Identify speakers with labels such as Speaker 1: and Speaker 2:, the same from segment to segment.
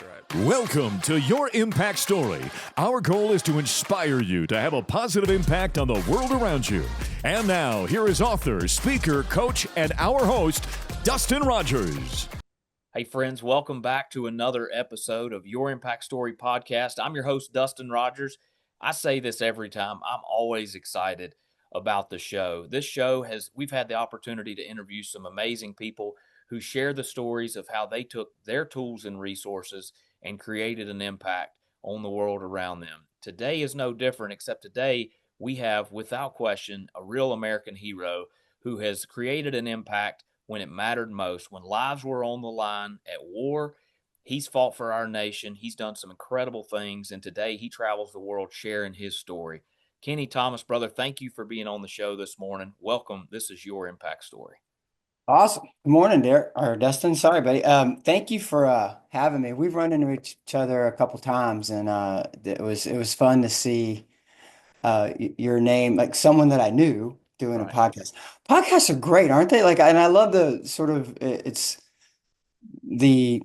Speaker 1: right.
Speaker 2: Welcome to Your Impact Story. Our goal is to inspire you to have a positive impact on the world around you. And now, here is author, speaker, coach, and our host, Dustin Rogers.
Speaker 1: Hey, friends, welcome back to another episode of Your Impact Story podcast. I'm your host, Dustin Rogers. I say this every time. I'm always excited about the show. This show we've had the opportunity to interview some amazing people who share the stories of how they took their tools and resources and created an impact on the world around them. Today is no different, except today we have, without question, a real American hero who has created an impact when it mattered most, when lives were on the line at war. He's fought for our nation. He's done some incredible things, and today he travels the world sharing his story. Keni Thomas, brother, thank you for being on the show this morning. Welcome. This is Your Impact Story.
Speaker 3: Awesome. Good morning, Derek or Dustin. Sorry, buddy. Thank you for having me. We've run into each other a couple times, and it was fun to see your name, like someone that I knew doing a podcast. Podcasts are great, aren't they? Like, and I love the sort of it's the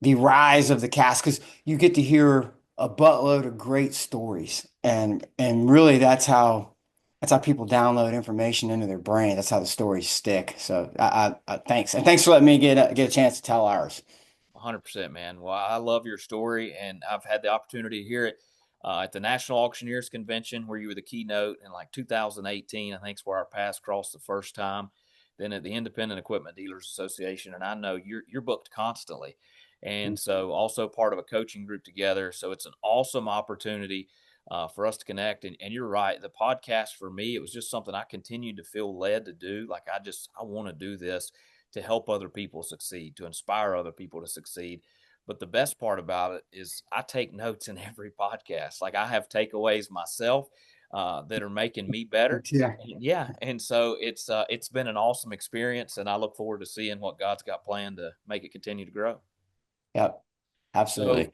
Speaker 3: rise of the cast because you get to hear a buttload of great stories, and really that's how people download information into their brain. That's how the stories stick. So I thanks. And thanks for letting me get a chance to tell ours.
Speaker 1: 100%, man. Well, I love your story, and I've had the opportunity to hear it at the National Auctioneers Convention, where you were the keynote in like 2018. I think it's where our paths crossed the first time. Then at the Independent Equipment Dealers Association, and I know you're booked constantly. And so also part of a coaching group together. So it's an awesome opportunity for us to connect. And you're right. The podcast for me, it was just something I continued to feel led to do. Like I want to do this to help other people succeed, to inspire other people to succeed. But the best part about it is I take notes in every podcast. Like I have takeaways myself that are making me better. Yeah. And so it's been an awesome experience, and I look forward to seeing what God's got planned to make it continue to grow.
Speaker 3: Yep. Absolutely.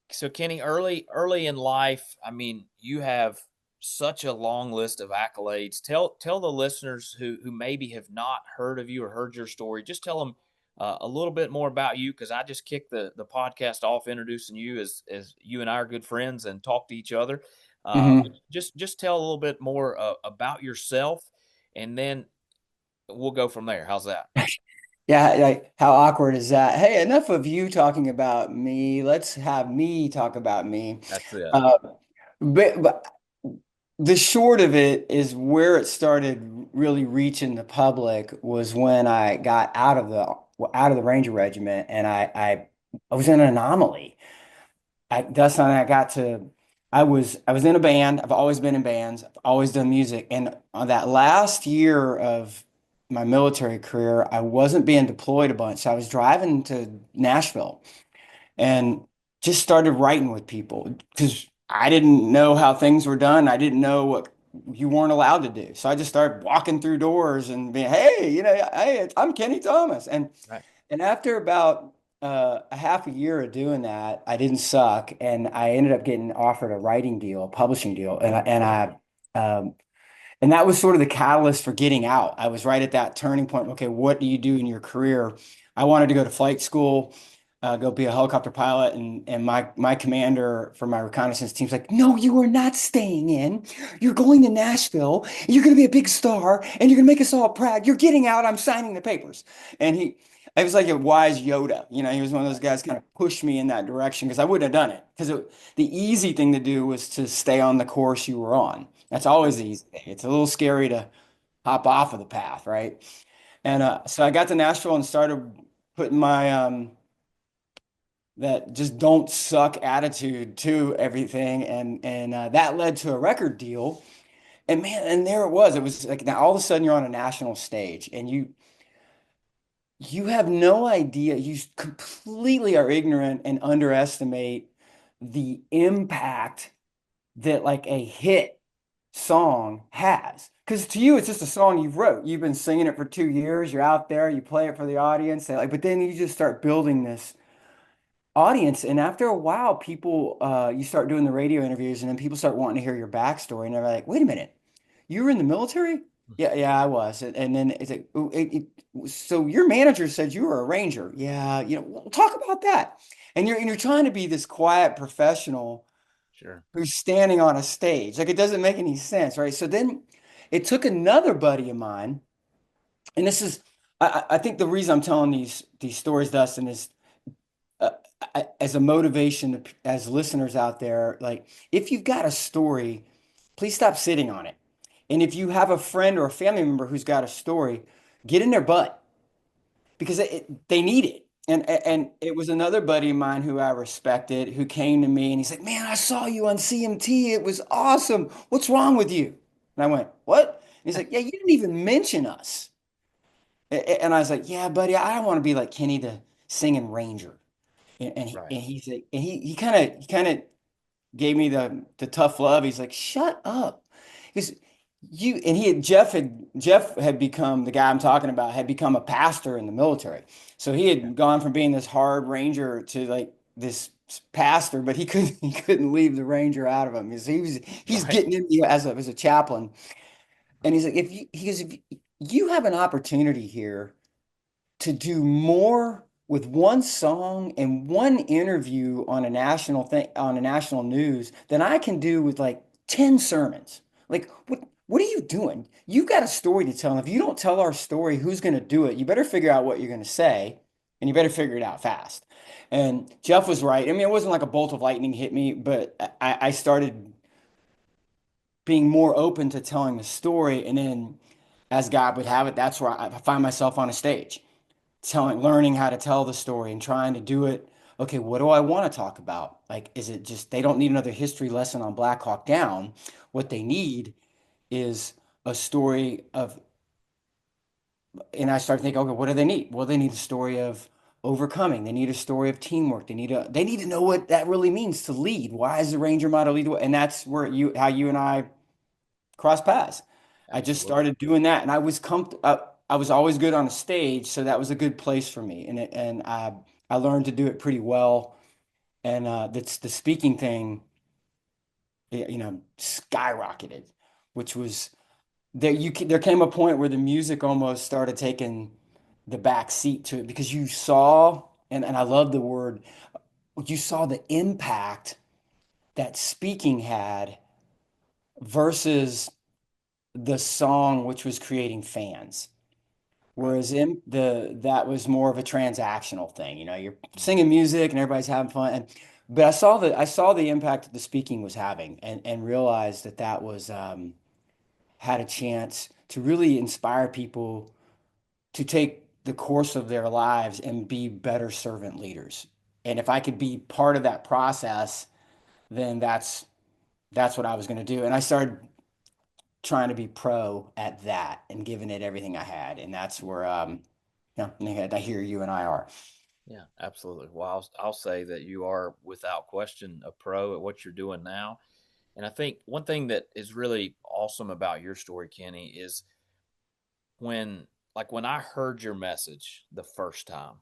Speaker 1: So Keni, early in life, I mean, you have such a long list of accolades. Tell the listeners who maybe have not heard of you or heard your story, just tell them a little bit more about you, because I just kicked the podcast off introducing you as you and I are good friends and talk to each other. Just tell a little bit more about yourself, and then we'll go from there. How's that?
Speaker 3: Yeah, like how awkward is that? Hey, enough of you talking about me. Let's have me talk about me.
Speaker 1: That's it.
Speaker 3: But the short of it is where it started really reaching the public was when I got out of the Ranger Regiment, and I was in an anomaly. Dustin and I was in a band. I've always been in bands. I've always done music. And on that last year of my military career, I wasn't being deployed a bunch. So I was driving to Nashville and just started writing with people because I didn't know how things were done. I didn't know what you weren't allowed to do. So I just started walking through doors and being, hey, hey, I'm Keni Thomas. And after about a half a year of doing that, I didn't suck, and I ended up getting offered a writing deal, a publishing deal, and that was sort of the catalyst for getting out. I was right at that turning point. Okay, what do you do in your career? I wanted to go to flight school, go be a helicopter pilot, and my commander for my reconnaissance team's like, no, you are not staying in. You're going to Nashville. You're going to be a big star, and you're going to make us all proud. You're getting out. I'm signing the papers. And it was like a wise Yoda. He was one of those guys kind of pushed me in that direction because I wouldn't have done it. Because the easy thing to do was to stay on the course you were on. That's always the easy thing. It's a little scary to hop off of the path, right? And so I got to Nashville and started putting my that just don't suck attitude to everything, and that led to a record deal. And man, and there it was. It was like now all of a sudden you're on a national stage, and you have no idea. You completely are ignorant and underestimate the impact that like a hit song has. Because to you, it's just a song you wrote. You've been singing it for 2 years. You're out there, you play it for the audience. But then you just start building this audience. And after a while, people, you start doing the radio interviews, and then people start wanting to hear your backstory. And they're like, wait a minute, you were in the military? Yeah, yeah, I was. And then it's like, so your manager said you were a ranger. Yeah, well, talk about that. And you're trying to be this quiet professional
Speaker 1: Sure.
Speaker 3: who's standing on a stage. Like it doesn't make any sense, right? So then it took another buddy of mine, and this is, I think the reason I'm telling these stories, Dustin, is uh, as a motivation as listeners out there, like if you've got a story, please stop sitting on it. And if you have a friend or a family member who's got a story, get in their butt because they need it. And it was another buddy of mine who I respected who came to me and he's like, "Man, I saw you on CMT. It was awesome. What's wrong with you?" And I went, "What?" And he's like, "Yeah, you didn't even mention us." And I was like, "Yeah, buddy, I don't want to be like Kenny the singing ranger."
Speaker 1: Right.
Speaker 3: And he's like, and he kind of gave me the tough love. He's like, "Shut up," because you and Jeff had become the guy I'm talking about had become a pastor in the military. So he
Speaker 1: Yeah.
Speaker 3: had gone from being this hard ranger to like this pastor, but he couldn't leave the ranger out of him. He's
Speaker 1: Right.
Speaker 3: getting in as a chaplain, and he's like, if you have an opportunity here to do more with one song and one interview on a national thing on a national news than I can do with like 10 sermons. Like what are you doing? You got a story to tell. And if you don't tell our story, who's going to do it? You better figure out what you're going to say and you better figure it out fast. And Jeff was right. I mean, it wasn't like a bolt of lightning hit me, but I started being more open to telling the story. And then as God would have it, that's where I find myself on a stage learning how to tell the story and trying to do it. Okay, what do I want to talk about? Like, is it just they don't need another history lesson on Black Hawk Down? What they need is a story of, and I started thinking, okay, what do they need? Well, they need a story of overcoming. They need a story of teamwork. They need to know what that really means to lead. Why is the Ranger model lead? And that's where how you and I cross paths. I just
Speaker 1: Absolutely.
Speaker 3: started doing that, and I was always good on a stage, so that was a good place for me. And I learned to do it pretty well. And that's the speaking thing, skyrocketed, which was there came a point where the music almost started taking the back seat to it because you saw, and I love the word, you saw the impact that speaking had versus the song, which was creating fans.
Speaker 1: Right.
Speaker 3: Whereas in that was more of a transactional thing. You're
Speaker 1: Mhm.
Speaker 3: singing music and everybody's having fun. But I saw the impact that the speaking was having, and realized that was had a chance to really inspire people to take the course of their lives and be better servant leaders. And if I could be part of that process, then that's what I was going to do. And I started trying to be pro at that and giving it everything I had. And that's where I hear you and I are.
Speaker 1: Yeah, absolutely. Well, I'll say that you are without question a pro at what you're doing now. And I think one thing that is really awesome about your story, Kenny, is when when I heard your message the first time,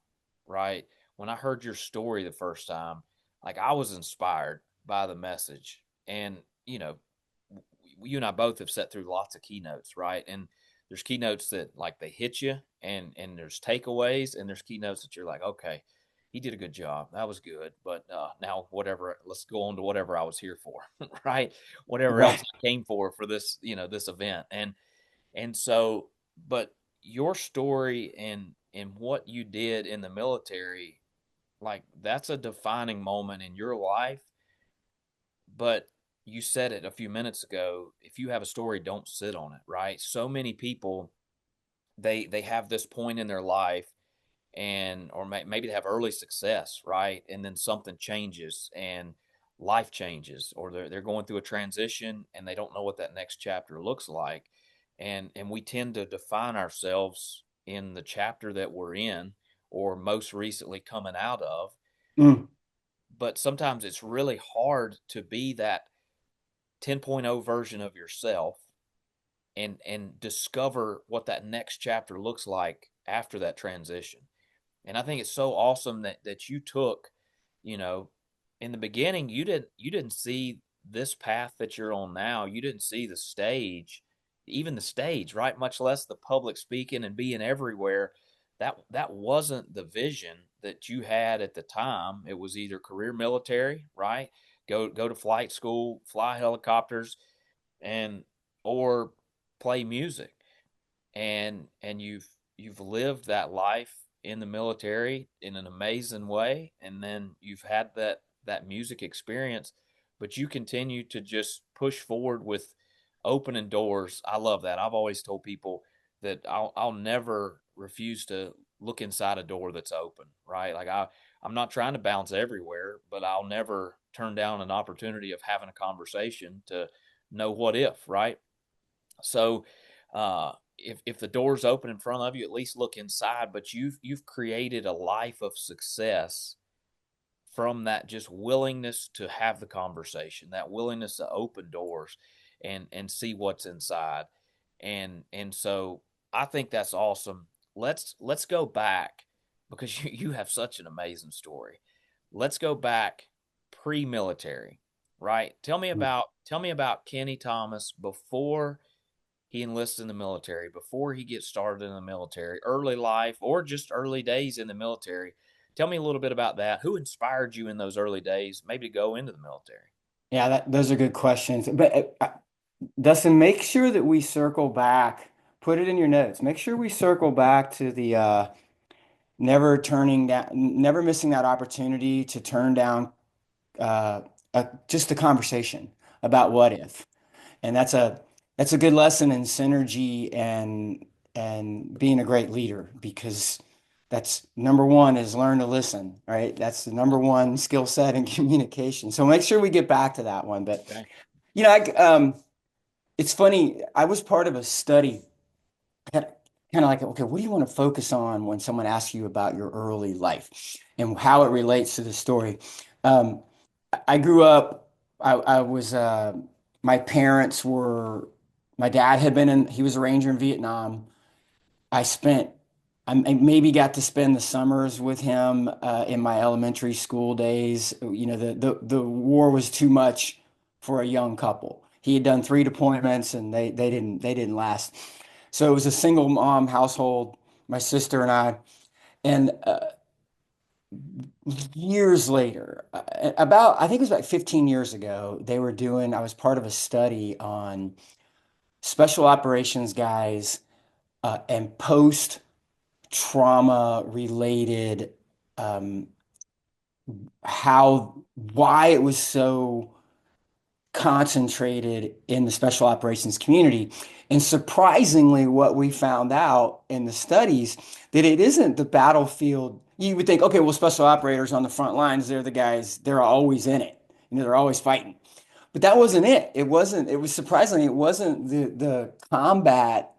Speaker 1: right? When I heard your story the first time, I was inspired by the message. And, you and I both have sat through lots of keynotes, right? And there's keynotes that they hit you, and there's takeaways, and there's keynotes that you're like, okay, he did a good job. That was good. But now whatever, let's go on to whatever I was here for, right? Whatever else
Speaker 3: Right.
Speaker 1: I came for this, this event. And so, but your story and what you did in the military, that's a defining moment in your life. But you said it a few minutes ago. If you have a story, don't sit on it, right? So many people, they have this point in their life, and or maybe they have early success, right? And then something changes and life changes, or they're going through a transition and they don't know what that next chapter looks like. And we tend to define ourselves in the chapter that we're in or most recently coming out of.
Speaker 3: Mm.
Speaker 1: But sometimes it's really hard to be that 10.0 version of yourself and discover what that next chapter looks like after that transition. And I think it's so awesome that you took, you know, in the beginning you didn't see this path that you're on now. You didn't see the stage even the stage, right? Much less the public speaking and being everywhere. That wasn't the vision that you had at the time. It was either career military, right? Go to flight school, fly helicopters, and or play music. And you've lived that life in the military in an amazing way, and then you've had that music experience, but you continue to just push forward with opening doors. I love that. I've always told people that I'll never refuse to look inside a door that's open, right? Like I'm not trying to bounce everywhere, but I'll never turn down an opportunity of having a conversation to know what if, right? So if the door's open in front of you, at least look inside. But you've created a life of success from that just willingness to have the conversation, that willingness to open doors and see what's inside. And so I think that's awesome. Let's go back because you have such an amazing story. Let's go back pre-military, right? Tell me about Keni Thomas before he enlists in the military, before he gets started in the military, early life, or just early days in the military. Tell me a little bit about that. Who inspired you in those early days, maybe to go into the military?
Speaker 3: Yeah, those are good questions. But Dustin, make sure that we circle back. Put it in your notes. Make sure we circle back to the never missing that opportunity to turn down just a conversation about what if. And that's a good lesson in synergy and being a great leader, because that's number one is learn to listen, right? That's the number one skill set in communication. So make sure we get back to that one. But
Speaker 1: Okay.
Speaker 3: it's funny. I was part of a study, kind of like, okay, what do you want to focus on when someone asks you about your early life and how it relates to the story? Um, I grew up, I was, my parents were, my dad had been he was a ranger in Vietnam. I spent, I maybe got to spend the summers with him in my elementary school days. You know, the war was too much for a young couple. He had done three deployments and they didn't last. So it was a single mom household, my sister and I. And years later, I think it was about 15 years ago, I was part of a study on special operations guys and post trauma related, um, why it was so concentrated in the special operations community. And surprisingly, what we found out in the studies that it isn't the battlefield. You would think, okay, well, special operators on the front lines, they're the guys, they're always in it. You know, they're always fighting. But that wasn't it. It was surprisingly, it wasn't the combat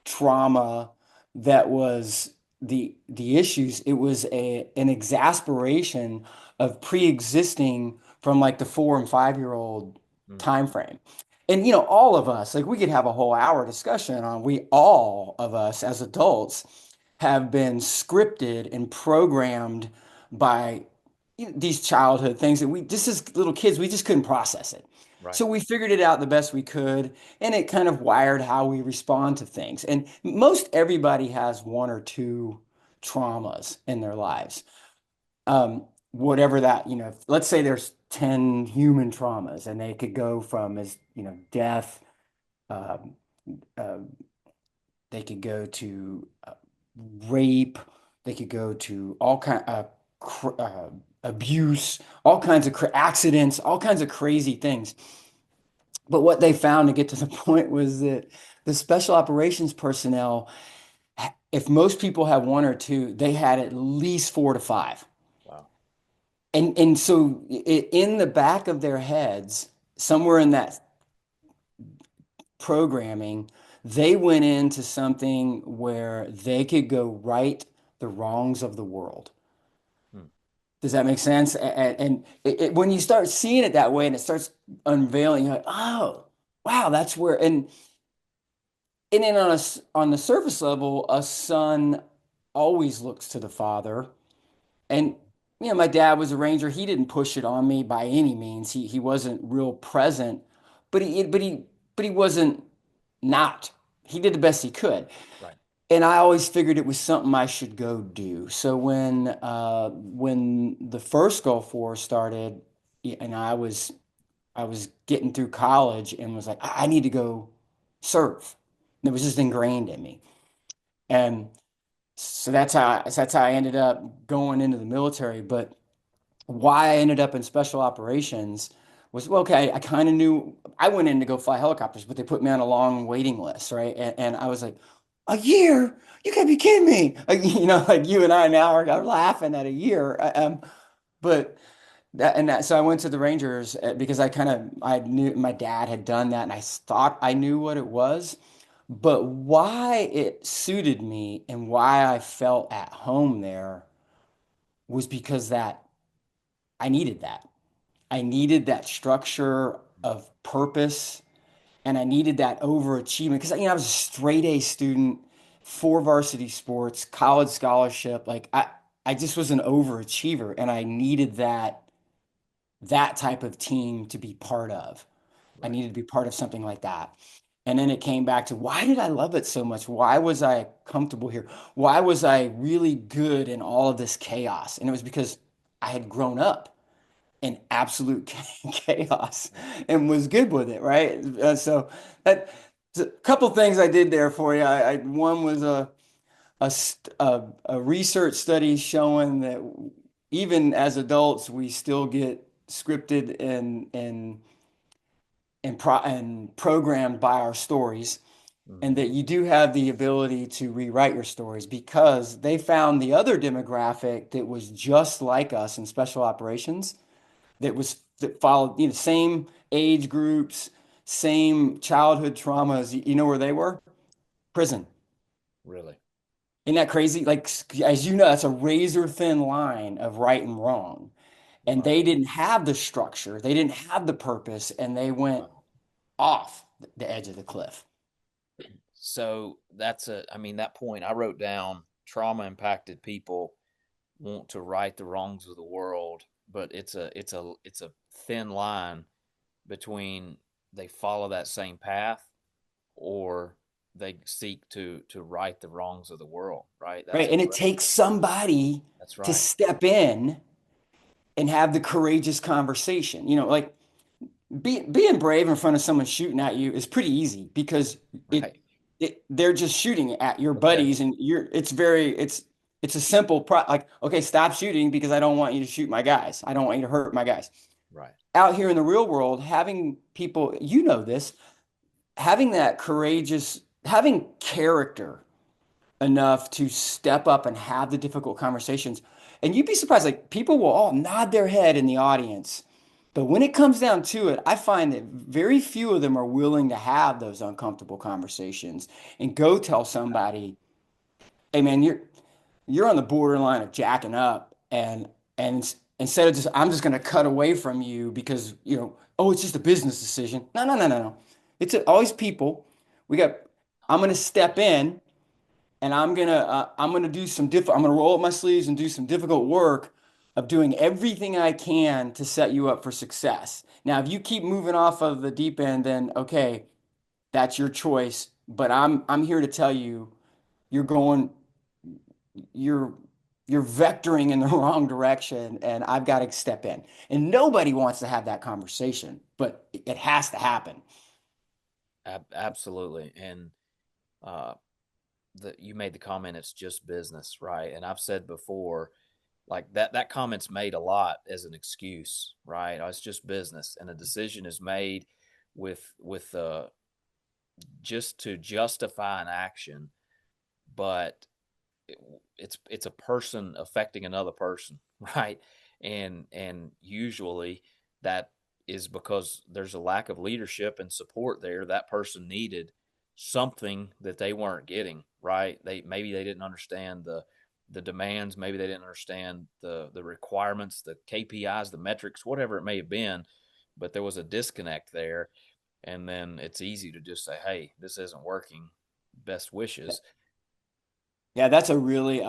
Speaker 3: trauma that was the issues. It was an exasperation of pre-existing from like the 4 and 5 year old
Speaker 1: Hmm.
Speaker 3: time frame. And you know, all of us, like we could have a whole hour discussion on we all of us as adults have been scripted and programmed by these childhood things that we just as little kids we just couldn't process it.
Speaker 1: Right.
Speaker 3: So we figured it out the best we could, and it kind of wired how we respond to things. And most everybody has one or two traumas in their lives. Whatever that, you know, let's say there's 10 human traumas, and they could go from as, you know, death, um, uh, they could go to rape, they could go to all kind cr abuse, all kinds of accidents, all kinds of crazy things. But what they found to get to the point was that the special operations personnel, if most people have one or two, they had at least 4 to 5.
Speaker 1: Wow.
Speaker 3: And so in the back of their heads, somewhere in that programming, they went into something where they could go right the wrongs of the world.
Speaker 1: Hmm.
Speaker 3: Does that make sense? And when you start seeing it that way and it starts unveiling, you're like, oh, wow, that's where. And then on the surface level, a son always looks to the father. And you know, my dad was a ranger. He didn't push it on me by any means. He wasn't real present, but he wasn't. not. He did the best he could.
Speaker 1: Right.
Speaker 3: And I always figured it was something I should go do. So when the first Gulf War started, and I was getting through college and was like, I need to go serve. And it was just ingrained in me. And so that's how I ended up going into the military. But why I ended up in special operations was, well, okay, I kind of knew I went in to go fly helicopters, but they put me on a long waiting list, right? And I was like, a year? You can't be kidding me. Like, like you and I now are laughing at a year. But so I went to the Rangers because I knew my dad had done that and I thought I knew what it was. But why it suited me and why I felt at home there was because that I needed that. I needed that structure of purpose and I needed that overachievement because I was a straight A student, four varsity sports, college scholarship. I just was an overachiever and I needed that type of team to be part of. I
Speaker 1: Right.
Speaker 3: needed to be part of something like that. And then it came back to why did I love it so much? Why was I comfortable here? Why was I really good in all of this chaos? And it was because I had grown up in absolute chaos
Speaker 1: Right.
Speaker 3: and was good with it, right? So that a couple things I did there for you. One was a research study showing that even as adults, we still get scripted and programmed by our stories, and
Speaker 1: Hmm.
Speaker 3: that you do have the ability to rewrite your stories because they found the other demographic that was just like us in special operations that followed, same age groups, same childhood traumas. You know where they were? Prison.
Speaker 1: Really.
Speaker 3: Isn't that crazy? Like, as you know, that's a razor thin line of right and wrong. And
Speaker 1: Right.
Speaker 3: they didn't have the structure, they didn't have the purpose, and they went
Speaker 1: Wow.
Speaker 3: off the edge of the cliff.
Speaker 1: So I mean, that point I wrote down, trauma impacted people want to right the wrongs of the world, but it's a thin line between they follow that same path or they seek to right the wrongs of the world, right? That's
Speaker 3: Right. And it
Speaker 1: incredible.
Speaker 3: takes somebody
Speaker 1: That's
Speaker 3: to
Speaker 1: right.
Speaker 3: step in and have the courageous conversation. Like being brave in front of someone shooting at you is pretty easy because it,
Speaker 1: Right.
Speaker 3: they're just shooting at your
Speaker 1: Okay.
Speaker 3: buddies and it's a simple like, okay, stop shooting because I don't want you to shoot my guys. I don't want you to hurt my guys.
Speaker 1: Right.
Speaker 3: Out here in the real world, having people, this, having that courageous, having character enough to step up and have the difficult conversations. And you'd be surprised, like people will all nod their head in the audience. But when it comes down to it, I find that very few of them are willing to have those uncomfortable conversations and go tell somebody, hey man, you're on the borderline of jacking up and instead of just I'm just gonna cut away from you because oh it's just a business decision. No, no, no, no, no. It's always people. We got I'm gonna step in and I'm gonna do I'm gonna roll up my sleeves and do some difficult work of doing everything I can to set you up for success. Now, if you keep moving off of the deep end, then okay, that's your choice. But I'm here to tell you you're going you're you're vectoring in the wrong direction, and I've got to step in. And nobody wants to have that conversation, but it has to happen.
Speaker 1: Absolutely. And uh, you made the comment, it's just business, right? And I've said before, like that comment's made a lot as an excuse, right? Oh, it's just business, and a decision is made with just to justify an action, but it's a person affecting another person, right? And usually that is because there's a lack of leadership and support there. That person needed something that they weren't getting, right? Maybe they didn't understand the demands, maybe they didn't understand the requirements, the KPIs, the metrics, whatever it may have been, but there was a disconnect there. And then it's easy to just say, hey, this isn't working, best wishes.
Speaker 3: Yeah, that's a really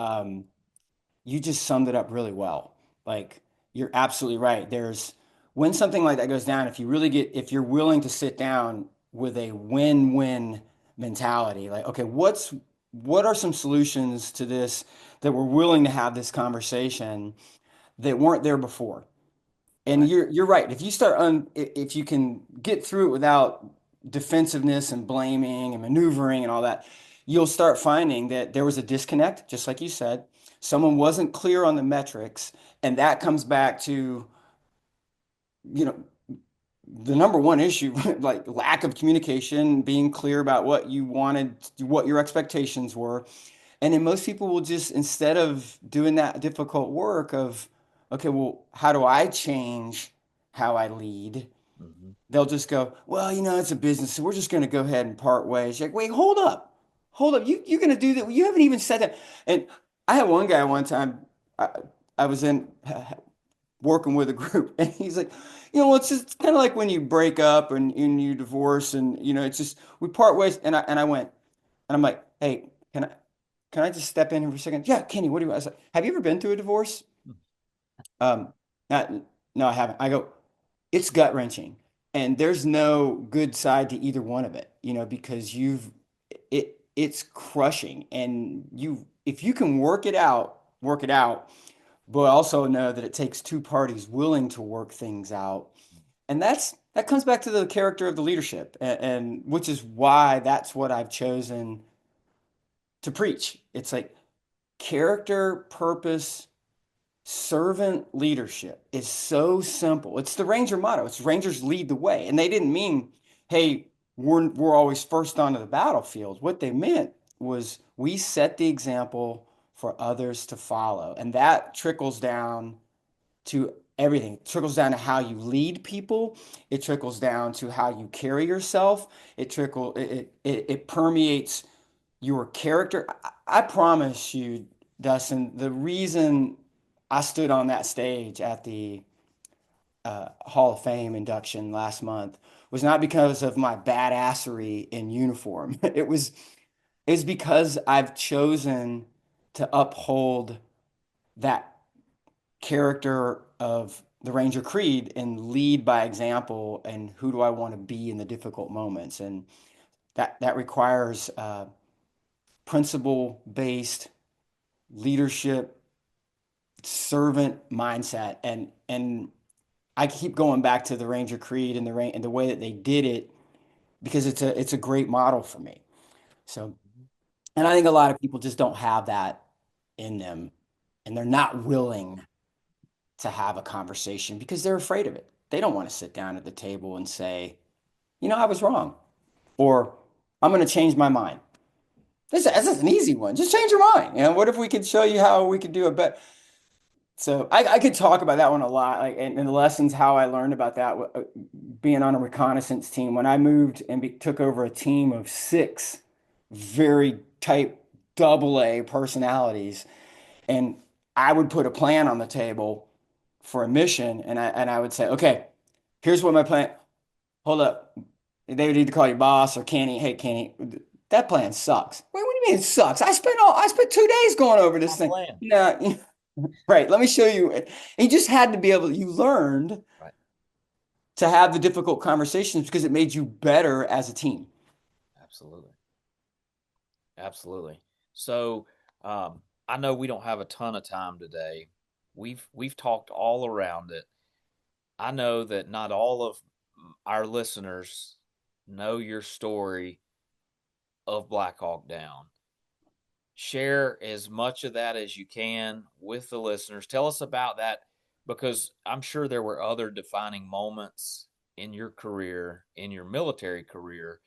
Speaker 3: you just summed it up really well. Like you're absolutely right. There's when something like that goes down, if you're willing to sit down with a win-win mentality. Like, okay, what are some solutions to this that we're willing to have this conversation that weren't there before? And
Speaker 1: Right.
Speaker 3: you're right. If you if you can get through it without defensiveness and blaming and maneuvering and all that, you'll start finding that there was a disconnect, just like you said. Someone wasn't clear on the metrics, and that comes back to, you know, the number one issue, like lack of communication, being clear about what you wanted, what your expectations were. And then most people will just, instead of doing that difficult work of, okay, well, how do I change how I lead?
Speaker 1: Hmm.
Speaker 3: They'll just go, well, it's a business, so we're just going to go ahead and part ways. You're like, wait, hold up. You're going to do that. You haven't even said that. And I had one guy one time, I, I was in working with a group, and he's like, it's just kind of like when you break up and you divorce, and it's just we part ways. And I went, and I'm like, hey, can I just step in here for a second? Yeah, Kenny, what do you? I was like, have you ever been through a divorce? Um, not, no, I haven't. I go, it's gut wrenching, and there's no good side to either one of it, because it's crushing, and if you can work it out, but also know that it takes two parties willing to work things out. And that comes back to the character of the leadership, and which is why that's what I've chosen to preach. It's like character, purpose, servant leadership is so simple. It's the Ranger motto. It's Rangers lead the way. And they didn't mean, hey, we're always first onto the battlefield. What they meant was we set the example for others to follow. And that trickles down to everything. It trickles down to how you lead people. It trickles down to how you carry yourself. It permeates your character. I promise you, Dustin, the reason I stood on that stage at the Hall of Fame induction last month was not because of my badassery in uniform. It's because I've chosen to uphold that character of the Ranger Creed and lead by example, and who do I want to be in the difficult moments. And that requires principle-based leadership, servant mindset. And I keep going back to the Ranger Creed and the way that they did it, because it's a great model for me. So, and I think a lot of people just don't have that in them, and they're not willing to have a conversation because they're afraid of it. They don't want to sit down at the table and say, I was wrong, or I'm going to change my mind. This is an easy one. Just change your mind. What if we could show you how we could do it better? So I could talk about that one a lot, like, and the lessons, how I learned about that, being on a reconnaissance team. When I moved and took over a team of six very type AA personalities, and I would put a plan on the table for a mission, and I would say, okay, here's what my plan. Hold up, they would either call you boss or Kenny. Hey, Kenny, that plan sucks. Wait, what do you mean it sucks? I spent 2 days going over this
Speaker 1: My
Speaker 3: thing.
Speaker 1: plan.
Speaker 3: Yeah. Right. Let me show you. And you just had to be able, you learned
Speaker 1: Right.
Speaker 3: to have the difficult conversations because it made you better as a team.
Speaker 1: Absolutely. Absolutely. So, I know we don't have a ton of time today. We've talked all around it. I know that not all of our listeners know your story of Black Hawk Down. Share as much of that as you can with the listeners. Tell us about that, because I'm sure there were other defining moments in your career, in your military career.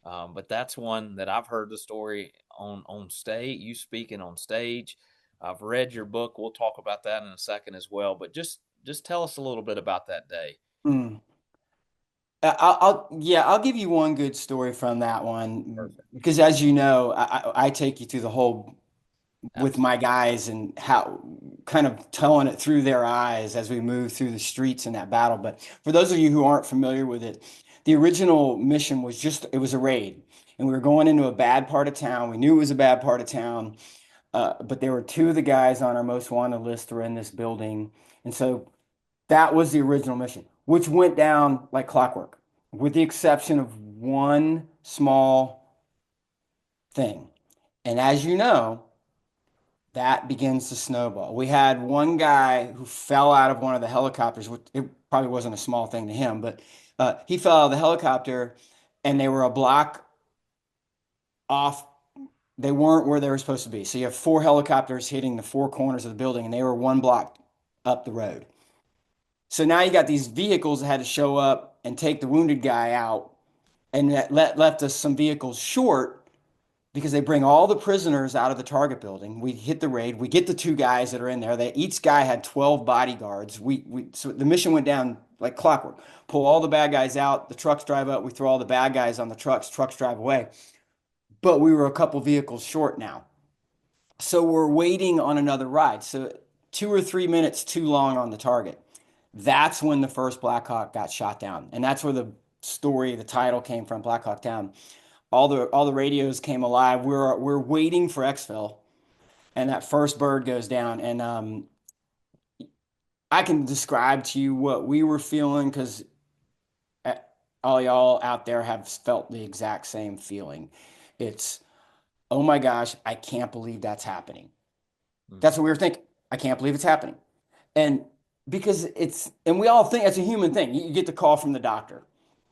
Speaker 1: But that's one that I've heard the story on stage, you speaking on stage. I've read your book. We'll talk about that in a second as well. But just tell us a little bit about that day.
Speaker 3: Mm. I'll give you one good story from that one,
Speaker 1: Perfect.
Speaker 3: because as you know, I take you through the whole with my
Speaker 1: Absolutely.
Speaker 3: guys, and how kind of telling it through their eyes as we move through the streets in that battle. But for those of you who aren't familiar with it, the original mission was it was a raid, and we were going into a bad part of town. We knew it was a bad part of town, but there were two of the guys on our most wanted list were in this building. And so that was the original mission, which went down like clockwork, with the exception of one small thing. And as you know, that begins to snowball. We had one guy who fell out of one of the helicopters, which it probably wasn't a small thing to him, but he fell out of the helicopter and they were a block off. They weren't where they were supposed to be. So you have four helicopters hitting the four corners of the building and they were one block up the road. So now you got these vehicles that had to show up and take the wounded guy out, and that left us some vehicles short because they bring all the prisoners out of the target building. We hit the raid. We get the two guys that are in there. Each guy had 12 bodyguards. So the mission went down like clockwork. Pull all the bad guys out. The trucks drive up. We throw all the bad guys on the trucks. Trucks drive away. But we were a couple vehicles short now. So we're waiting on another ride. So 2 or 3 minutes too long on the target. That's when the first Black Hawk got shot down. And that's where the story, the title came from, Black Hawk Down. All the radios came alive. We're waiting for exfil, and that first bird goes down. And I can describe to you what we were feeling because all y'all out there have felt the exact same feeling. It's, oh my gosh, I can't believe that's happening. That's what we were thinking. I can't believe it's happening. And because and we all think it's a human thing. You get the call from the doctor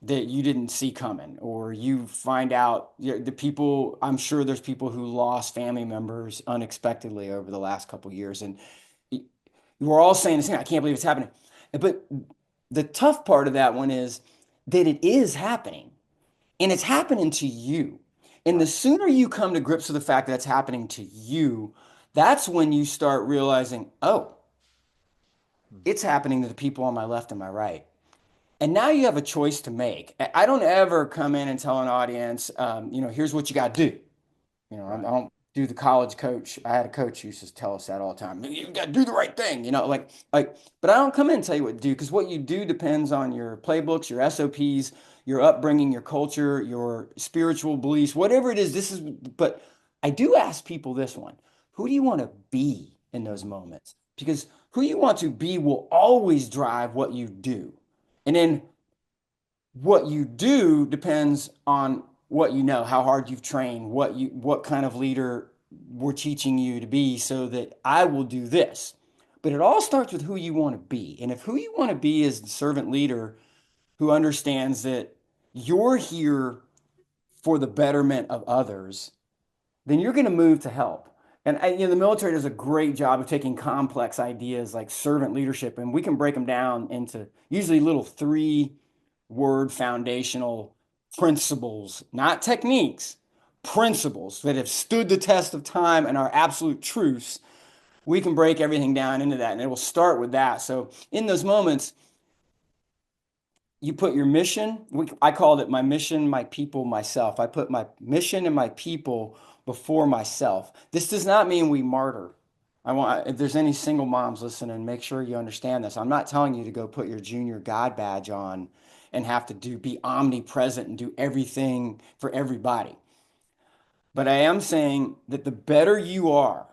Speaker 3: that you didn't see coming, or you find out the people, I'm sure there's people who lost family members unexpectedly over the last couple of years. And we're all saying the same, I can't believe it's happening. But the tough part of that one is that it is happening and it's happening to you. And the
Speaker 1: Right.
Speaker 3: sooner you come to grips with the fact that it's happening to you, that's when you start realizing, oh, it's happening to the people on my left and my right. And now you have a choice to make. I don't ever come in and tell an audience, here's what you got to do. I
Speaker 1: Right.
Speaker 3: don't do the college coach. I had a coach who used to tell us that all the time. You got to do the right thing, but I don't come in and tell you what to do because what you do depends on your playbooks, your SOPs, your upbringing, your culture, your spiritual beliefs, whatever it is. But I do ask people this one: who do you want to be in those moments? Because who you want to be will always drive what you do. And then what you do depends on what you know, how hard you've trained, what kind of leader we're teaching you to be so that I will do this. But it all starts with who you want to be. And if who you want to be is the servant leader who understands that you're here for the betterment of others, then you're going to move to help. And the military does a great job of taking complex ideas like servant leadership, and we can break them down into usually little 3-word foundational principles, not techniques, principles that have stood the test of time and are absolute truths. We can break everything down into that, and it will start with that. So in those moments, you put your mission. I called it my mission, my people, myself. I put my mission and my people before myself. This does not mean we martyr. If there's any single moms listening, make sure you understand this. I'm not telling you to go put your junior God badge on and have to be omnipresent and do everything for everybody. But I am saying that the better you are,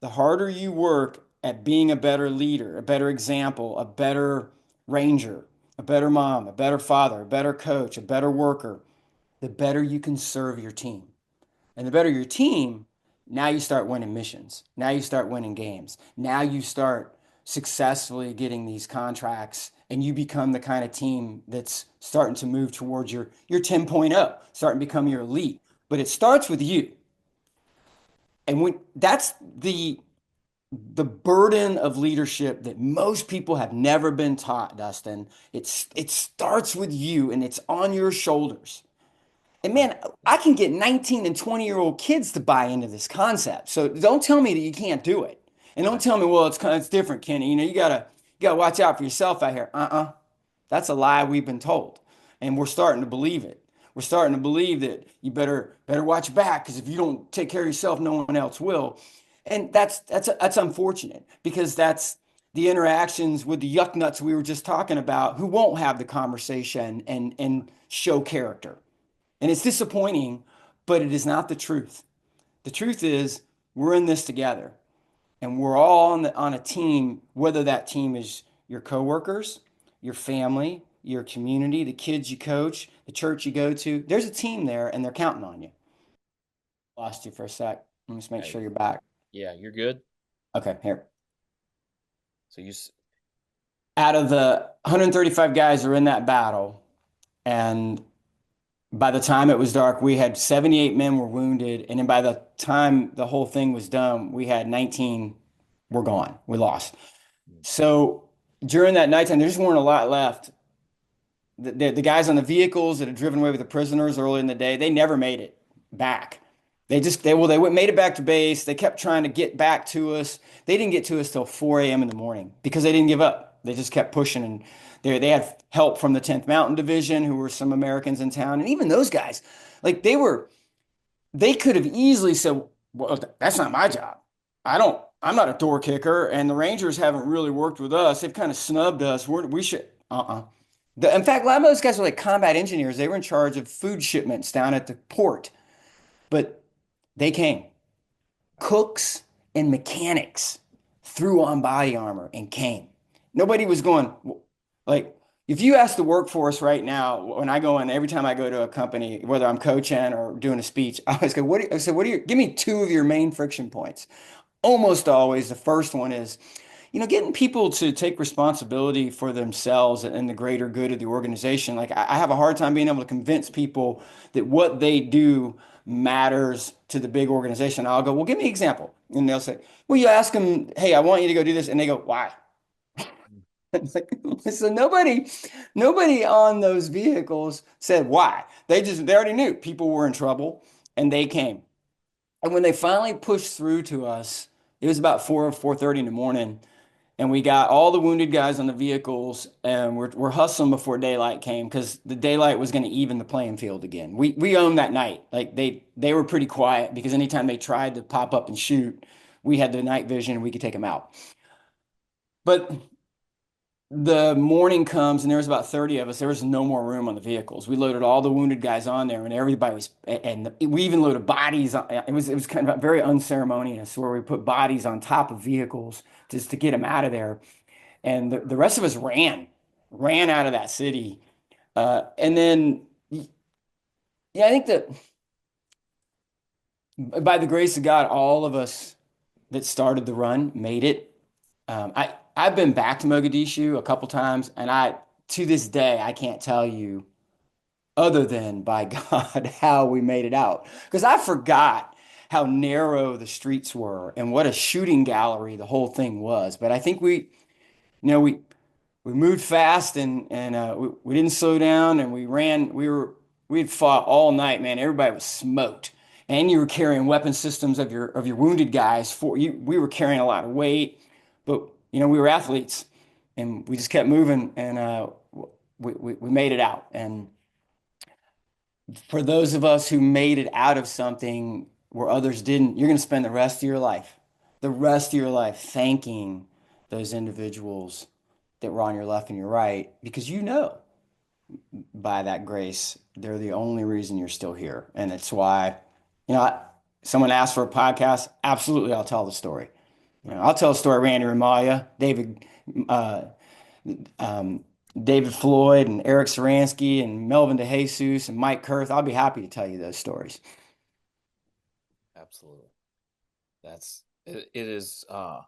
Speaker 3: the harder you work at being a better leader, a better example, a better ranger, a better mom, a better father, a better coach, a better worker, the better you can serve your team. And the better your team, now you start winning missions. Now you start winning games. Now you start successfully getting these contracts and you become the kind of team that's starting to move towards your 10.0, starting to become your elite. But it starts with you. And that's the burden of leadership that most people have never been taught, Dustin. It starts with you and it's on your shoulders. And
Speaker 1: Right.
Speaker 3: man, I can get 19 and 20-year-old kids to buy into this concept. So don't tell me that you can't do it. And don't
Speaker 1: Right.
Speaker 3: tell me, well, it's different, Kenny. You gotta watch out for yourself out here. That's a lie we've been told. And we're starting to believe it. We're starting to believe that you better watch your back because if you don't take care of yourself, no one else will. And that's unfortunate because that's the interactions with the yuck nuts we were just talking about who won't have the conversation and show character. And it's disappointing, but it is not the truth. The truth is we're in this together and we're all on a team, whether that team is your coworkers, your family, your community, the kids you coach, the church you go to. There's a team there and they're counting on you. lost you for a sec. Let me just make
Speaker 1: Hey,
Speaker 3: sure you're back.
Speaker 1: yeah, you're good.
Speaker 3: Okay, here.
Speaker 1: So
Speaker 3: Out of the 135 guys who were in that battle, and by the time it was dark, we had 78 men were wounded, and then by the time the whole thing was done, we had 19 were gone. We lost. So during that nighttime, there just weren't a lot left. The guys on the vehicles that had driven away with the prisoners early in the day, they never made it back. They made it back to base. They kept trying to get back to us. They didn't get to us till 4 a.m. in the morning because they didn't give up. They just kept pushing, and they had help from the 10th Mountain Division, who were some Americans in town, and even those guys, like they could have easily said, "Well, that's not my job. I'm not a door kicker, and the Rangers haven't really worked with us. They've kind of snubbed us. We should, in fact, a lot of those guys were like combat engineers. They were in charge of food shipments down at the port, but they came. Cooks and mechanics threw on body armor and came. Nobody was going like if you ask the workforce right now, when I go in, every time I go to a company, whether I'm coaching or doing a speech, I always go, I said, give me two of your main friction points. Almost always, the first one is, getting people to take responsibility for themselves and the greater good of the organization. Like I have a hard time being able to convince people that what they do matters to the big organization. I'll go, well, give me an example. And they'll say, well, you ask them, hey, I want you to go do this. And they go, why? It's like, so nobody on those vehicles said why. They already knew people were in trouble and they came. And when they finally pushed through to us, it was about 4:30 in the morning, and we got all the wounded guys on the vehicles, and we're hustling before daylight came because the daylight was going to even the playing field again. We owned that night. Like they were pretty quiet because anytime they tried to pop up and shoot, we had the night vision and we could take them out. But the morning comes and there was about 30 of us. There was no more room on the vehicles. We loaded all the wounded guys on there, and everybody was, and we even loaded bodies. It was kind of very unceremonious where we put bodies on top of vehicles just to get them out of there. And the rest of us ran out of that city. And then, yeah, I think that by the grace of God, all of us that started the run made it. I've been back to Mogadishu a couple times, and to this day I can't tell you other than by God how we made it out because I forgot how narrow the streets were and what a shooting gallery the whole thing was. But I think we moved fast and we didn't slow down and we ran. We'd fought all night, man. Everybody was smoked, and you were carrying weapon systems of your wounded guys for you. We were carrying a lot of weight, but we were athletes, and we just kept moving, and we made it out. And for those of us who made it out of something where others didn't, you're going to spend the rest of your life thanking those individuals that were on your left and your right because by that grace, they're the only reason you're still here. And it's why, someone asked for a podcast. Absolutely, I'll tell the story. I'll tell a story of Randy Ramaya, uh, David Floyd, and Eric Saransky, and Melvin DeJesus, and Mike Kurth. I'll be happy to tell you those stories.
Speaker 1: absolutely. It is. I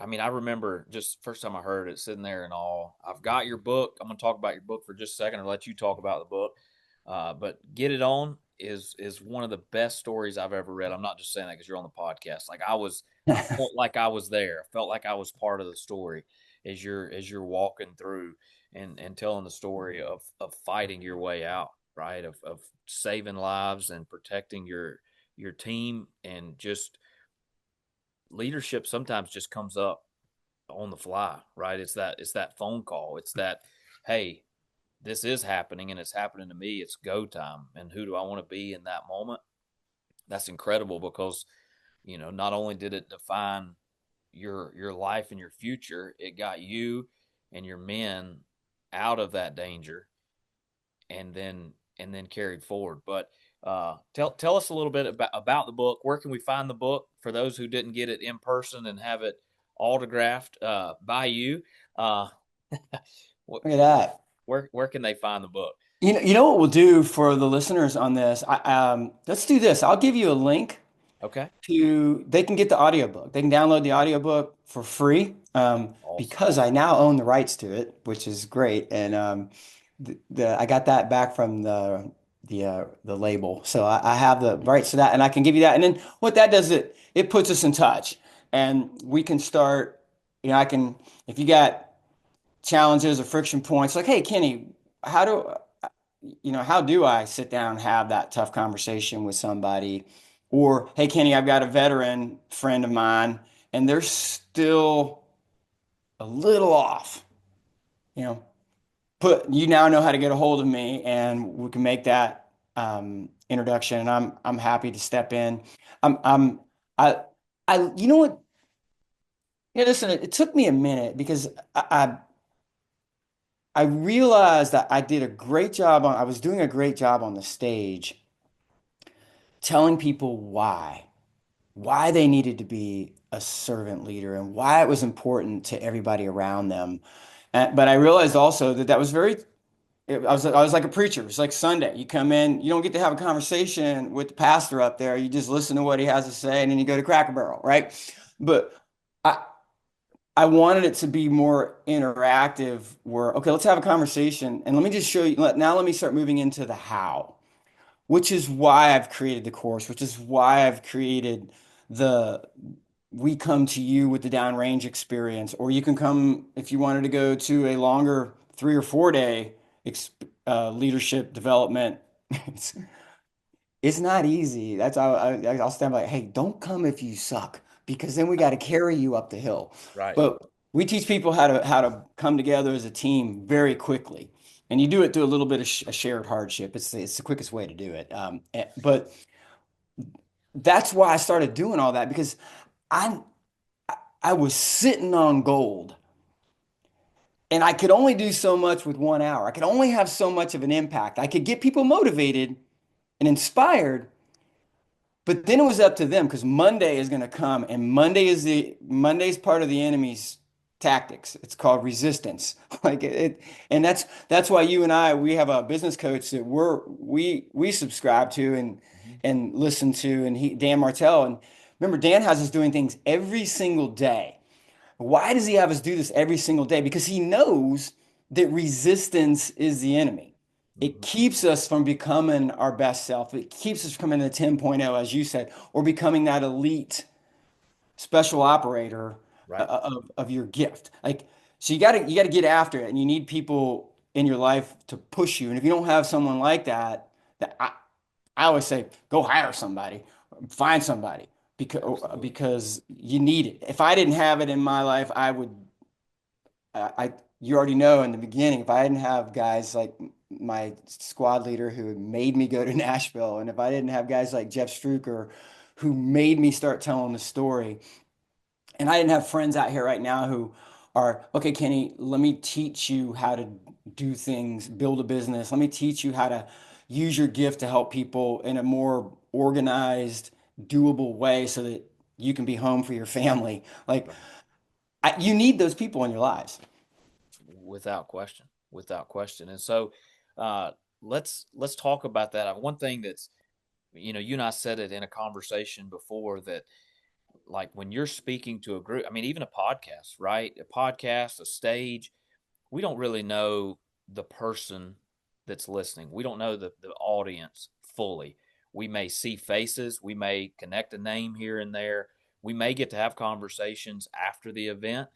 Speaker 1: mean, I remember just first time I heard it, sitting there and all. I've got your book. I'm going to talk about your book for just a second, or let you talk about the book. But Get It On is one of the best stories I've ever read. I'm not just saying that because you're on the podcast. I felt like I was there. I felt like I was part of the story as you're walking through and telling the story of fighting your way out, right? Of saving lives and protecting your team, and just leadership sometimes just comes up on the fly, right? It's that phone call. It's that, hey, this is happening and it's happening to me. It's go time. And who do I want to be in that moment? That's incredible because, not only did it define your life and your future, it got you and your men out of that danger and then carried forward. But tell us a little bit about the book. Where can we find the book for those who didn't get it in person and have it autographed by you?
Speaker 3: Look at that.
Speaker 1: Where can they find the book?
Speaker 3: You know what we'll do for the listeners on this? Let's do this. I'll give you a link
Speaker 1: Okay.
Speaker 3: they can get the audiobook. They can download the audiobook for free
Speaker 1: Awesome.
Speaker 3: because I now own the rights to it, which is great. And I got that back from the label. So I have the rights to that and I can give you that. And then what that does, it puts us in touch and we can start, I can, if you got challenges or friction points, like, hey, Kenny, how do how do I sit down and have that tough conversation with somebody? Or, hey, Kenny, I've got a veteran friend of mine and they're still a little off. You know, you now know how to get a hold of me and we can make that introduction. And I'm happy to step in. I'm I you know what? Yeah, listen, it took me a minute because I realized that I was doing a great job on the stage telling people why they needed to be a servant leader and why it was important to everybody around them. But I realized also that that was I was like a preacher. It's like Sunday. You come in, you don't get to have a conversation with the pastor up there. You just listen to what he has to say and then you go to Cracker Barrel, right? But I, I wanted it to be more interactive where, okay, let's have a conversation and let me just show you. Now let me start moving into the how, which is why I've created the course, which is why I've created the we come to you with the downrange experience, or you can come if you wanted to go to a longer 3 or 4 day leadership development. It's, it's not easy. That's I'll stand by. Hey, don't come if you suck, because then we got to carry you up the hill.
Speaker 1: Right.
Speaker 3: But we teach people how to come together as a team very quickly, and you do it through a little bit of a shared hardship. It's the quickest way to do it. But that's why I started doing all that because I I was sitting on gold. And I could only do so much with 1 hour. I could only have so much of an impact. I could get people motivated and inspired, but then it was up to them because Monday is going to come, and Monday's part of the enemy's tactics. It's called resistance. And that's why you and we have a business coach that we subscribe to
Speaker 1: Mhm.
Speaker 3: and listen to, and Dan Martell. And remember, Dan has us doing things every single day. Why does he have us do this every single day? Because he knows that resistance is the enemy. It
Speaker 1: Mhm.
Speaker 3: keeps us from becoming our best self. It keeps us from becoming the 10.0, as you said, or becoming that elite special operator
Speaker 1: Right.
Speaker 3: of your gift. So you got to get after it, and you need people in your life to push you. And if you don't have someone like that, I always say, go hire somebody, find somebody
Speaker 1: Absolutely.
Speaker 3: because you need it. If I didn't have it in my life, you already know in the beginning, if I didn't have guys like my squad leader who made me go to Nashville, and if I didn't have guys like Jeff Struker who made me start telling the story, and I didn't have friends out here right now who are, okay, Kenny, let me teach you how to do things, build a business. Let me teach you how to use your gift to help people in a more organized, doable way so that you can be home for your family.
Speaker 1: Right.
Speaker 3: You need those people in your lives.
Speaker 1: Without question. Without question. And so uh let's talk about that. One thing that's, you and I said it in a conversation before that, like, when you're speaking to a group, I mean, even a podcast, right? A podcast, a stage, we don't really know the person that's listening. We don't know the audience fully. We may see faces, we may connect a name here and there. We may get to have conversations after the event,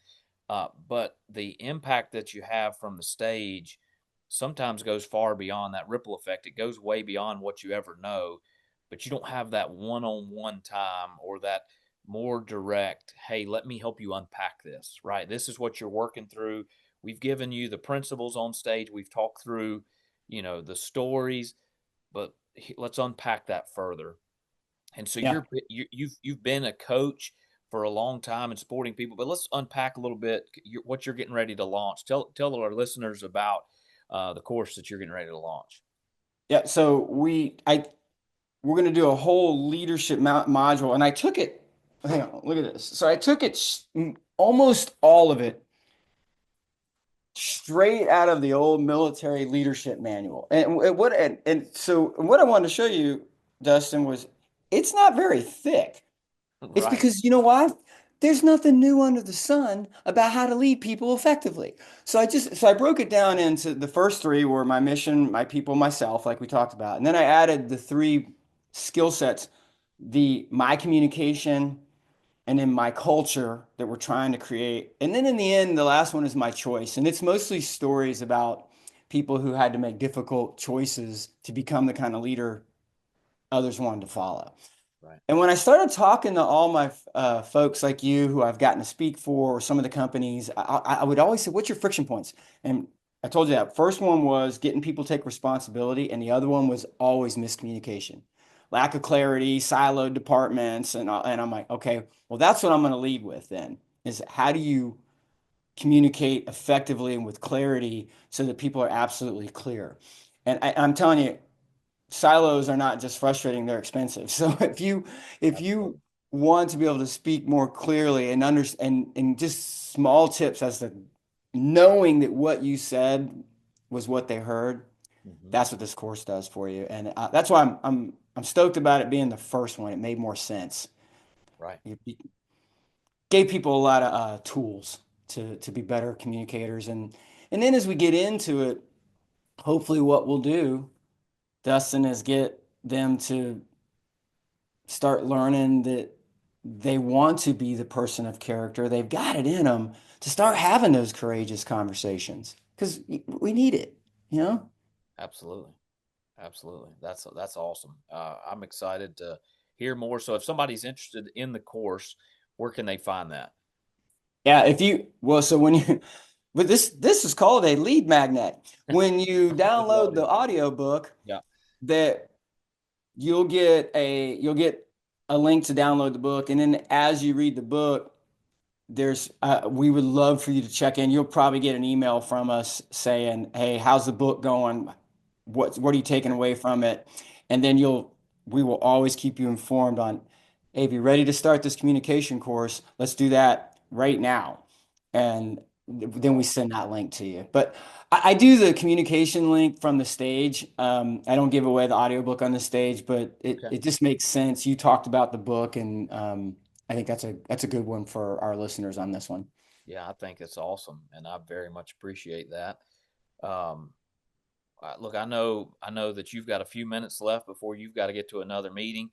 Speaker 1: but the impact that you have from the stage sometimes goes far beyond that ripple effect. It goes way beyond what you ever know, but you don't have that one on one time or that more direct, hey, let me help you unpack this, right? This is what you're working through. We've given you the principles on stage. We've talked through, the stories, but let's unpack that further. And so
Speaker 3: Yeah.
Speaker 1: you've been a coach for a long time in supporting people, but let's unpack a little bit what you're getting ready to launch. Tell our listeners about the course that you're getting ready to launch.
Speaker 3: Yeah. So we're going to do a whole leadership module, and I took it. Hang on, look at this. So I took it almost all of it straight out of the old military leadership manual. And what I wanted to show you, Dustin, was it's not very thick. It's
Speaker 1: Right.
Speaker 3: because you know why? There's nothing new under the sun about how to lead people effectively. So I broke it down into the first three were my mission, my people, myself, like we talked about. And then I added the three skill sets, the my communication, and then my culture that we're trying to create. And then in the end, the last one is my choice. And it's mostly stories about people who had to make difficult choices to become the kind of leader others wanted to follow.
Speaker 1: Right.
Speaker 3: And when I started talking to all my folks like you who I've gotten to speak for, or some of the companies, I would always say, "What's your friction points?" And I told you that first one was getting people to take responsibility, and the other one was always miscommunication, lack of clarity, siloed departments, and I'm like, okay, well, that's what I'm going to lead with then. Is how do you communicate effectively and with clarity so that people are absolutely clear? And I'm telling you, silos are not just frustrating, they're expensive. So if you
Speaker 1: Absolutely.
Speaker 3: want to be able to speak more clearly and understand and just small tips as to knowing that what you said was what they heard,
Speaker 1: Hmm.
Speaker 3: that's what this course does for you. And that's why I'm stoked about it being the first one. It made more sense.
Speaker 1: Right.
Speaker 3: It gave people a lot of tools to be better communicators. And then as we get into it, hopefully what we'll do, Dustin, is get them to start learning that they want to be the person of character. They've got it in them to start having those courageous conversations because we need it, you know?
Speaker 1: Absolutely. Absolutely. That's awesome. I'm excited to hear more. So if somebody's interested in the course, where can they find that?
Speaker 3: Yeah, so when you, but this is called a lead magnet. When you
Speaker 1: With the
Speaker 3: download the
Speaker 1: audiobook.
Speaker 3: audiobook,
Speaker 1: Yeah.
Speaker 3: that you'll get a link to download the book, and then as you read the book, there's we would love for you to check in. You'll probably get an email from us saying, "Hey, how's the book going? What are you taking
Speaker 1: Okay.
Speaker 3: away from it?" And then we will always keep you informed on, "Hey, if you're ready to start this communication course, let's do that right now." And then we
Speaker 1: Awesome.
Speaker 3: send that link to you. But I do the communication link from the stage. I don't give away the audiobook on the stage, but it,
Speaker 1: Okay.
Speaker 3: it just makes sense. You talked about the book, and I think that's a good one for our listeners on this one.
Speaker 1: Yeah, I think it's awesome, and I very much appreciate that. Um, Look, I know that you've got a few minutes left before you've got to get to another meeting.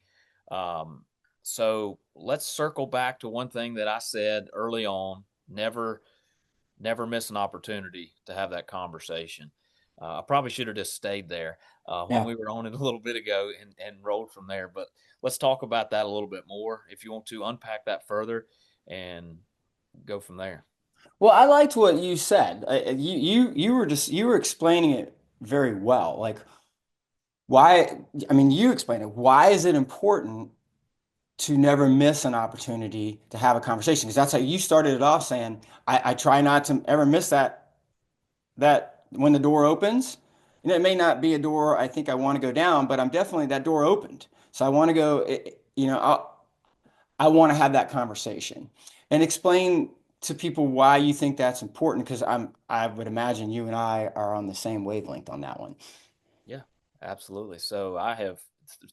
Speaker 1: Um, so let's circle back to one thing that I said early on. Never miss an opportunity to have that conversation. I probably should have just stayed there when
Speaker 3: Yeah.
Speaker 1: we were on it a little bit ago and rolled from there. But let's talk about that a little bit more. If you want to unpack that further and go from there.
Speaker 3: Well, I liked what you said. You were explaining it very well. Like why, I mean, you explained it. Why is it important to never miss an opportunity to have a conversation? Because that's how you started it off saying, I try not to ever miss that when the door opens. And it may not be a door I think I want to go down, but I'm definitely that door opened. So I want to go, I want to have that conversation and explain to people why you think that's important because I would imagine you and I are on the same wavelength on that one.
Speaker 1: Yeah, absolutely. So I have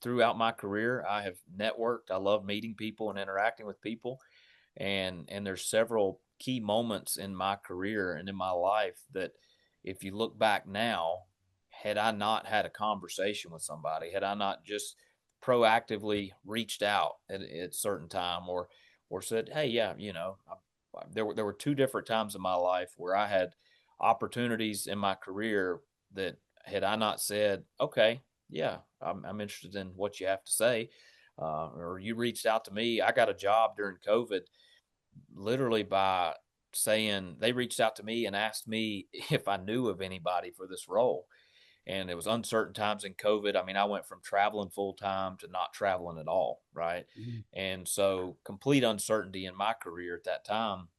Speaker 1: throughout my career, I have networked. I love meeting people and interacting with people. And there's several key moments in my career and in my life that if you look back now, had I not had a conversation with somebody, had I not just proactively reached out at certain time or said, hey, yeah, there were two different times in my life where I had opportunities in my career that had I not said, okay, yeah, I'm interested in what you have to say, or you reached out to me. I got a job during COVID literally by saying they reached out to me and asked me if I knew of anybody for this role. And it was uncertain times in COVID. I mean, I went from traveling full time to not traveling at all, right?
Speaker 3: Mhm.
Speaker 1: And so complete uncertainty in my career at that time.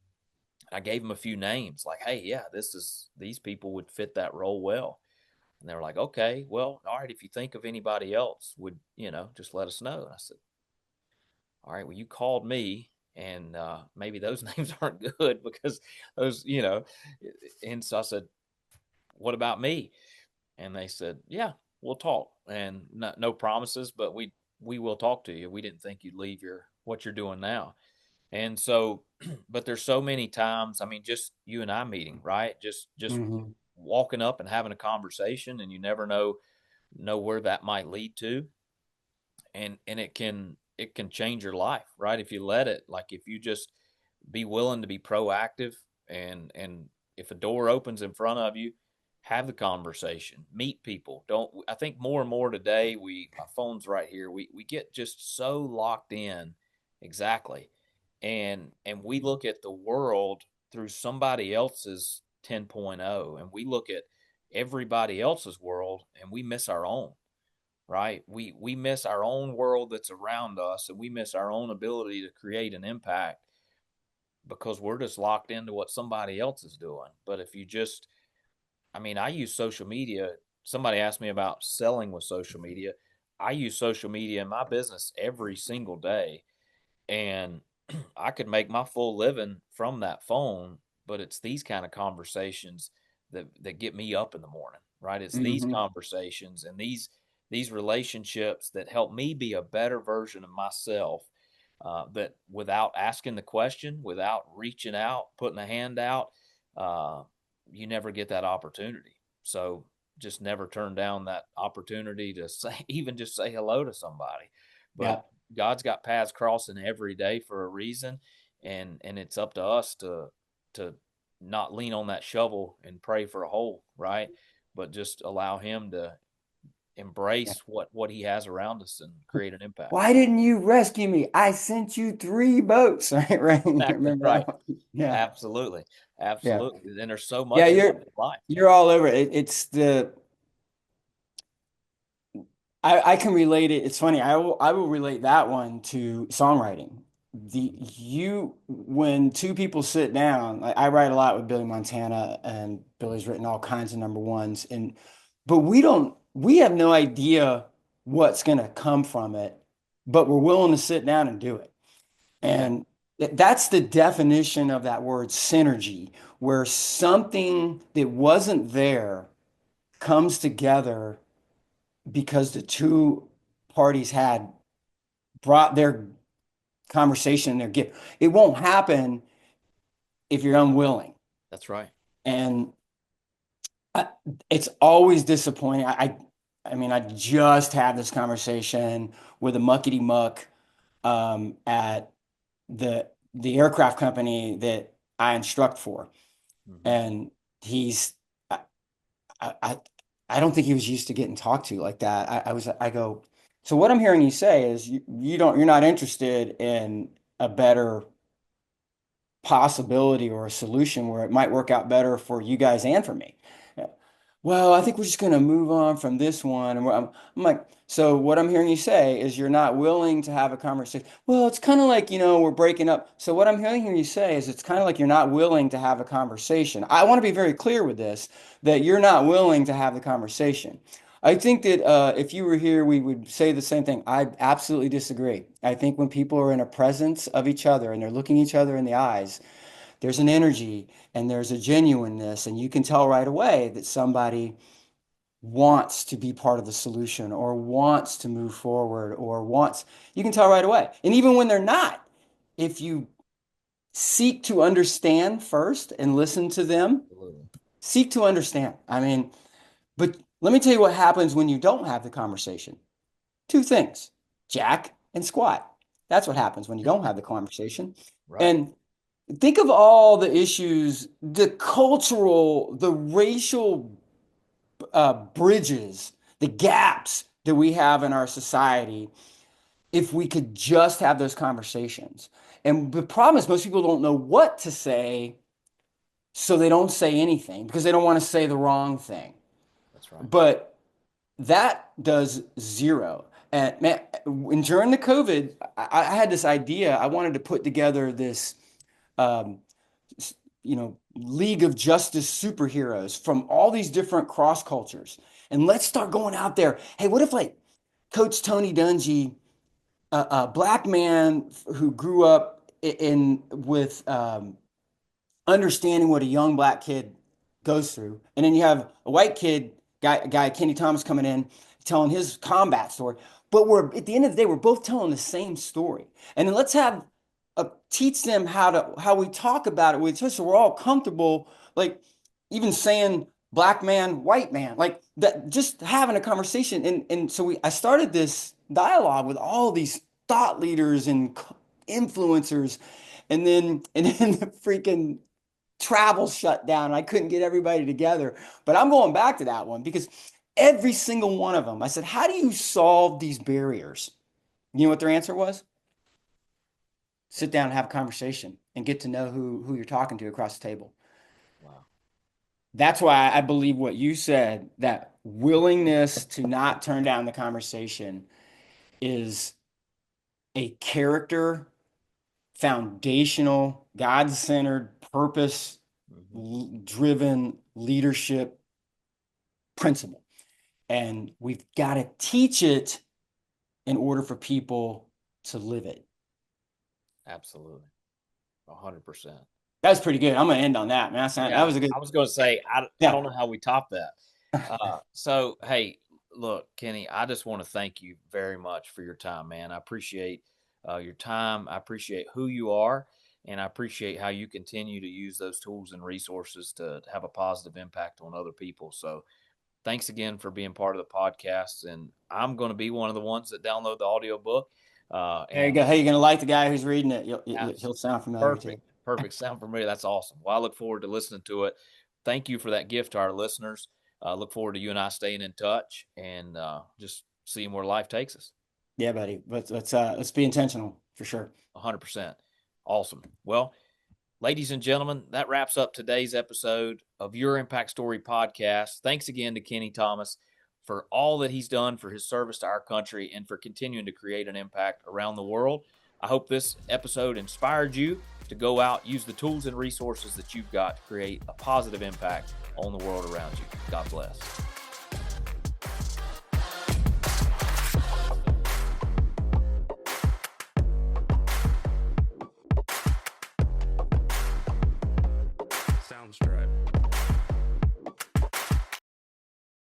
Speaker 1: I gave them a few names like, hey, yeah, these people would fit that role well. And they were like, okay, well, all right, if you think of anybody else, would, just let us know. And I said, all right, well, you called me. And maybe those names aren't good because those, you know. And so I said, what about me? And they said, yeah, we'll talk. And no promises, but we will talk to you. We didn't think you'd leave your what you're doing now. And so, but there's so many times, I mean, just you and I meeting, right? Just
Speaker 3: Hmm.
Speaker 1: walking up and having a conversation, and you never know where that might lead to. And it can change your life, right? If you let it, like if you just be willing to be proactive, and if a door opens in front of you, have the conversation, meet people. Don't I think more and more today, my phone's right here, we get just so locked in. Exactly. And we look at the world through somebody else's 10.0, and we look at everybody else's world and we miss our own, right? We miss our own world that's around us, and we miss our own ability to create an impact because we're just locked into what somebody else is doing. But if you just, I mean, I use social media. Somebody asked me about selling with social media. I use social media in my business every single day, and I could make my full living from that phone. But it's these kind of conversations that get me up in the morning, right? It's these
Speaker 3: Hmm.
Speaker 1: conversations and these relationships that help me be a better version of myself. That without asking the question, without reaching out, putting a hand out, uh, you never get that opportunity. So just never turn down that opportunity to say, even just say hello to somebody. But
Speaker 3: Yeah.
Speaker 1: God's got paths crossing every day for a reason, and it's up to us to not lean on that shovel and pray for a hole, right? But just allow Him to
Speaker 3: Yeah.
Speaker 1: embrace what He has around us and create an impact.
Speaker 3: Why didn't you rescue me? I sent you 3 boats, right? Right.
Speaker 1: Exactly
Speaker 3: Remember
Speaker 1: right.
Speaker 3: that one? Yeah.
Speaker 1: Absolutely,
Speaker 3: Yeah.
Speaker 1: absolutely. And there's so
Speaker 3: Yeah.
Speaker 1: much of that in life.
Speaker 3: You're all over it. It's I can relate it. It's funny. I will relate that one to songwriting. When two people sit down, like I write a lot with Billy Montana, and Billy's written all kinds of number ones, and but we have no idea what's gonna come from it, but we're willing to sit down and do it.
Speaker 1: Yeah,
Speaker 3: And that's the definition of that word synergy, where something that wasn't there comes together because the two parties had brought their conversation and their gift. It won't happen if you're unwilling.
Speaker 1: that's right.
Speaker 3: And I, it's always disappointing. I mean, I just had this conversation with a muckety muck at the aircraft company that I instruct for.
Speaker 1: Hmm.
Speaker 3: And he's, I, I, I don't think he was used to getting talked to like that. I go, so what I'm hearing you say is you're not interested in a better possibility or a solution where it might work out better for you guys and for me. Yeah. Well, I think we're just going to move on from this one. And I'm like, so what I'm hearing you say is you're not willing to have a conversation. Well, it's kind of like, we're breaking up. So what I'm hearing you say is it's kind of like you're not willing to have a conversation. I want to be very clear with this, that you're not willing to have the conversation. I think that if you were here, we would say the same thing. I absolutely disagree. I think when people are in a presence of each other and they're looking each other in the eyes, there's an energy and there's a genuineness, and you can tell right away that somebody wants to be part of the solution or wants to move forward or wants, you can tell right away. And even when they're not, if you seek to understand first and listen to them,
Speaker 1: Absolutely.
Speaker 3: seek to understand. I mean, but let me tell you what happens when you don't have the conversation. Two things, jack and squat. That's what happens when you don't have the conversation.
Speaker 1: Right.
Speaker 3: And think of all the issues, the cultural, the racial bridges, the gaps that we have in our society if we could just have those conversations. And the problem is most people don't know what to say, so they don't say anything because they don't want to say the wrong thing.
Speaker 1: That's right.
Speaker 3: But that does zero. And man, during the COVID, I had this idea. I wanted to put together this um, League of Justice superheroes from all these different cross cultures. And let's start going out there. Hey, what if like Coach Tony Dungy, a black man who grew up in with understanding what a young black kid goes through. And then you have a white kid, guy Keni Thomas coming in, telling his combat story. But we're at the end of the day, we're both telling the same story. And then let's have teach them how we talk about it with each other so we're all comfortable, like even saying black man, white man, like that, just having a conversation. And so I started this dialogue with all these thought leaders and influencers, and then the freaking travel shut down. I couldn't get everybody together. But I'm going back to that one because every single one of them, I said, how do you solve these barriers? You know what their answer was? Sit down and have a conversation and get to know who you're talking to across the table.
Speaker 1: Wow.
Speaker 3: That's why I believe what you said, that willingness to not turn down the conversation is a character, foundational, God-centered, purpose-driven leadership principle. And we've got to teach it in order for people to live it.
Speaker 1: Absolutely. 100%.
Speaker 3: That's pretty good. I'm going to end on that, man. That was a good.
Speaker 1: I was going to say, I
Speaker 3: Yeah.
Speaker 1: don't know how we top that. So, hey, look, Keni, I just want to thank you very much for your time, man. I appreciate your time. I appreciate who you are, and I appreciate how you continue to use those tools and resources to have a positive impact on other people. So, thanks again for being part of the podcast. And I'm going to be one of the ones that download the audiobook.
Speaker 3: There you
Speaker 1: And
Speaker 3: go. Hey, you're going to like the guy who's reading it. He'll sound familiar to you.
Speaker 1: Perfect. Sound familiar. That's awesome. Well, I look forward to listening to it. Thank you for that gift to our listeners. Look forward to you and I staying in touch and just seeing where life takes us.
Speaker 3: Yeah, buddy. Let's be intentional for sure.
Speaker 1: 100%. Awesome. Well, ladies and gentlemen, that wraps up today's episode of Your Impact Story podcast. Thanks again to Keni Thomas for all that he's done for his service to our country and for continuing to create an impact around the world. I hope this episode inspired you to go out, use the tools and resources that you've got to create a positive impact on the world around you. God bless.